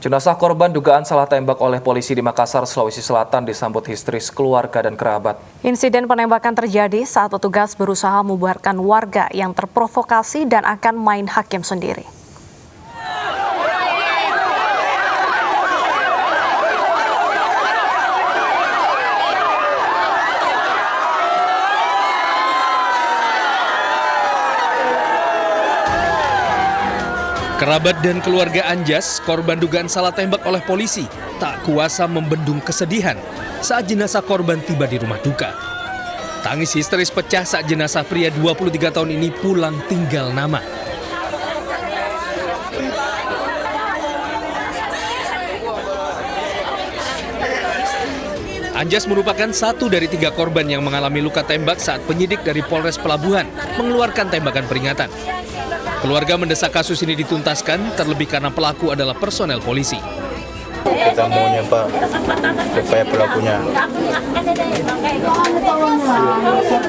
Jenazah korban dugaan salah tembak oleh polisi di Makassar, Sulawesi Selatan disambut histeris keluarga dan kerabat. Insiden penembakan terjadi saat petugas berusaha membubarkan warga yang terprovokasi dan akan main hakim sendiri. Kerabat dan keluarga Anjas, korban dugaan salah tembak oleh polisi, tak kuasa membendung kesedihan saat jenazah korban tiba di rumah duka. Tangis histeris pecah saat jenazah pria 23 tahun ini pulang tinggal nama. Anjas merupakan satu dari 3 korban yang mengalami luka tembak saat penyidik dari Polres Pelabuhan mengeluarkan tembakan peringatan. Keluarga mendesak kasus ini dituntaskan, terlebih karena pelaku adalah personel polisi. Kita maunya Pak, supaya pelakunya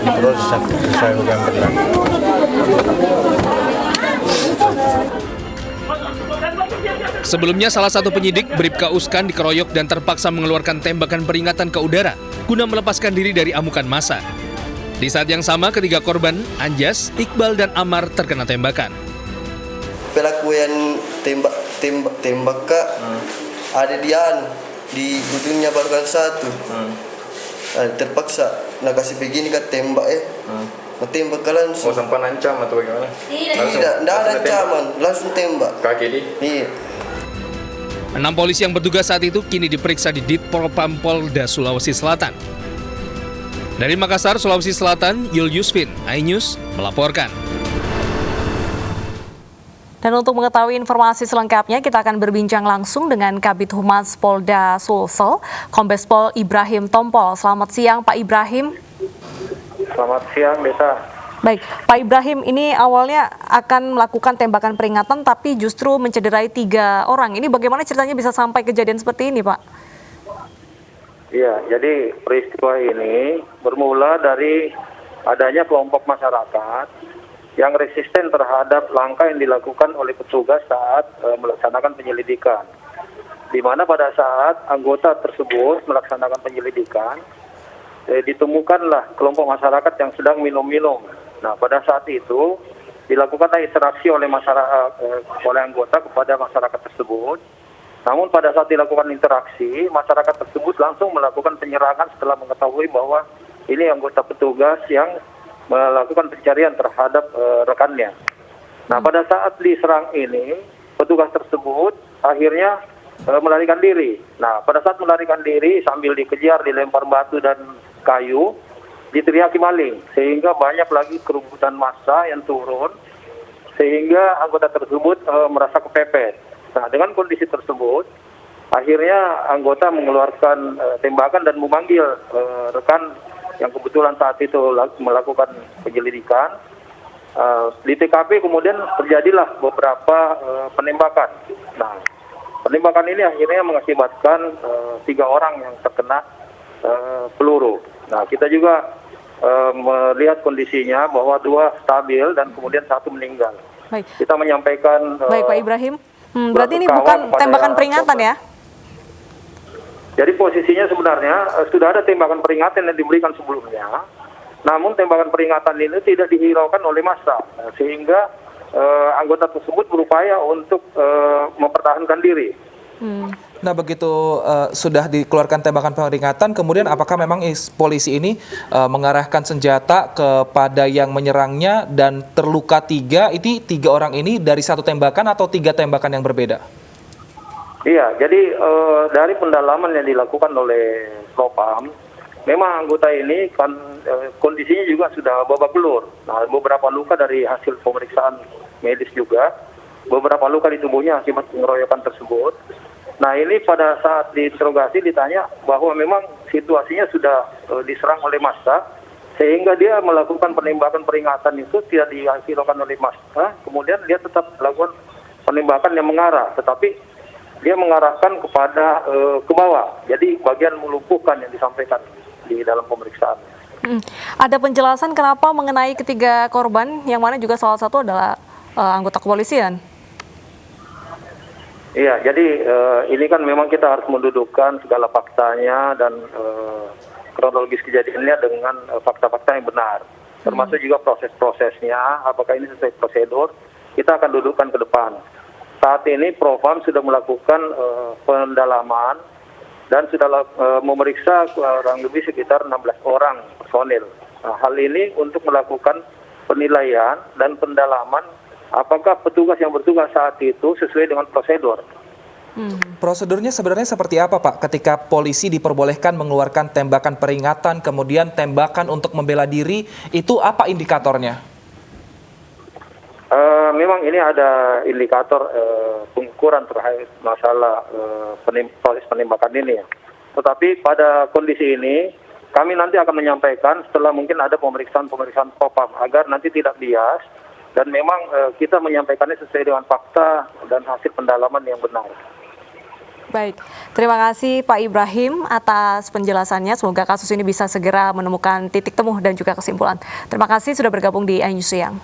diproses sesuai hukum yang berlaku. Sebelumnya salah satu penyidik, Bribka Uskan, dikeroyok dan terpaksa mengeluarkan tembakan peringatan ke udara guna melepaskan diri dari amukan massa. Di saat yang sama, ketiga korban, Anjas, Iqbal, dan Amar terkena tembakan. Pelaku yang tembak Kak, ada di ujungnya barukan satu. Terpaksa, kasih begini Kak tembak tembak langsung. Sampai ancam atau bagaimana? Tidak ada ancaman, langsung tembak. Kaki di? Iya. 6 polisi yang bertugas saat itu kini diperiksa di Ditpropam Polda Sulawesi Selatan. Dari Makassar, Sulawesi Selatan, Yul Yusfin, iNews melaporkan. Dan untuk mengetahui informasi selengkapnya, kita akan berbincang langsung dengan Kabid Humas Polda Sulsel, Kombes Pol Ibrahim Tompol. Selamat siang, Pak Ibrahim. Selamat siang, Desa. Baik, Pak Ibrahim, ini awalnya akan melakukan tembakan peringatan, tapi justru mencederai 3 orang. Ini bagaimana ceritanya bisa sampai kejadian seperti ini, Pak? Iya, jadi peristiwa ini bermula dari adanya kelompok masyarakat yang resisten terhadap langkah yang dilakukan oleh petugas saat melaksanakan penyelidikan. Di mana pada saat anggota tersebut melaksanakan penyelidikan, ditemukanlah kelompok masyarakat yang sedang minum-minum. Nah, pada saat itu dilakukanlah interaksi oleh oleh anggota kepada masyarakat tersebut. Namun pada saat dilakukan interaksi, masyarakat tersebut langsung melakukan penyerangan setelah mengetahui bahwa ini anggota petugas yang melakukan pencarian terhadap rekannya. Nah, pada saat diserang ini, petugas tersebut akhirnya melarikan diri. Nah, pada saat melarikan diri sambil dikejar, dilempar batu dan kayu, diteriaki maling, sehingga banyak lagi kerumunan massa yang turun, sehingga anggota tersebut merasa kepepet. Nah, dengan kondisi tersebut, akhirnya anggota mengeluarkan tembakan dan memanggil rekan yang kebetulan saat itu melakukan penyelidikan. Di TKP kemudian terjadilah beberapa penembakan. Nah, penembakan ini akhirnya mengakibatkan 3 orang yang terkena peluru. Nah, kita juga melihat kondisinya bahwa 2 stabil dan kemudian 1 meninggal. Baik. Kita menyampaikan. Baik, Pak Ibrahim. Berarti ini bukan tembakan peringatan ya? Jadi posisinya sebenarnya sudah ada tembakan peringatan yang diberikan sebelumnya. Namun tembakan peringatan ini tidak dihiraukan oleh massa. Sehingga anggota tersebut berupaya untuk mempertahankan diri. Nah, begitu sudah dikeluarkan tembakan peringatan, kemudian apakah memang polisi ini mengarahkan senjata kepada yang menyerangnya dan terluka 3, ini 3 orang ini dari 1 tembakan atau 3 tembakan yang berbeda? Iya, jadi dari pendalaman yang dilakukan oleh Propam, memang anggota ini kan kondisinya juga sudah babak belur. Nah, beberapa luka dari hasil pemeriksaan medis juga, beberapa luka di tubuhnya akibat pengeroyokan tersebut. Nah, ini pada saat diinterogasi ditanya bahwa memang situasinya sudah diserang oleh massa, sehingga dia melakukan penembakan peringatan itu tidak dihiraukan oleh massa, kemudian dia tetap melakukan penembakan yang mengarah, tetapi dia mengarahkan kepada ke bawah. Jadi bagian melumpuhkan yang disampaikan di dalam pemeriksaan. Ada penjelasan kenapa mengenai ketiga korban, yang mana juga salah satu adalah anggota kepolisian? Iya, jadi ini kan memang kita harus mendudukkan segala faktanya dan kronologis kejadiannya dengan fakta-fakta yang benar. Termasuk juga proses-prosesnya, apakah ini sesuai prosedur, kita akan dudukkan ke depan. Saat ini Propam sudah melakukan pendalaman dan sudah memeriksa kurang lebih sekitar 16 orang personil. Nah, hal ini untuk melakukan penilaian dan pendalaman apakah petugas yang bertugas saat itu sesuai dengan prosedur. Prosedurnya sebenarnya seperti apa, Pak? Ketika polisi diperbolehkan mengeluarkan tembakan peringatan, kemudian tembakan untuk membela diri, itu apa indikatornya? Memang ini ada indikator pengukuran terkait masalah proses penembakan ini ya. Tetapi pada kondisi ini, kami nanti akan menyampaikan setelah mungkin ada pemeriksaan Propam agar nanti tidak bias dan memang kita menyampaikannya sesuai dengan fakta dan hasil pendalaman yang benar. Baik, terima kasih Pak Ibrahim atas penjelasannya. Semoga kasus ini bisa segera menemukan titik temu dan juga kesimpulan. Terima kasih sudah bergabung di iNews Siang.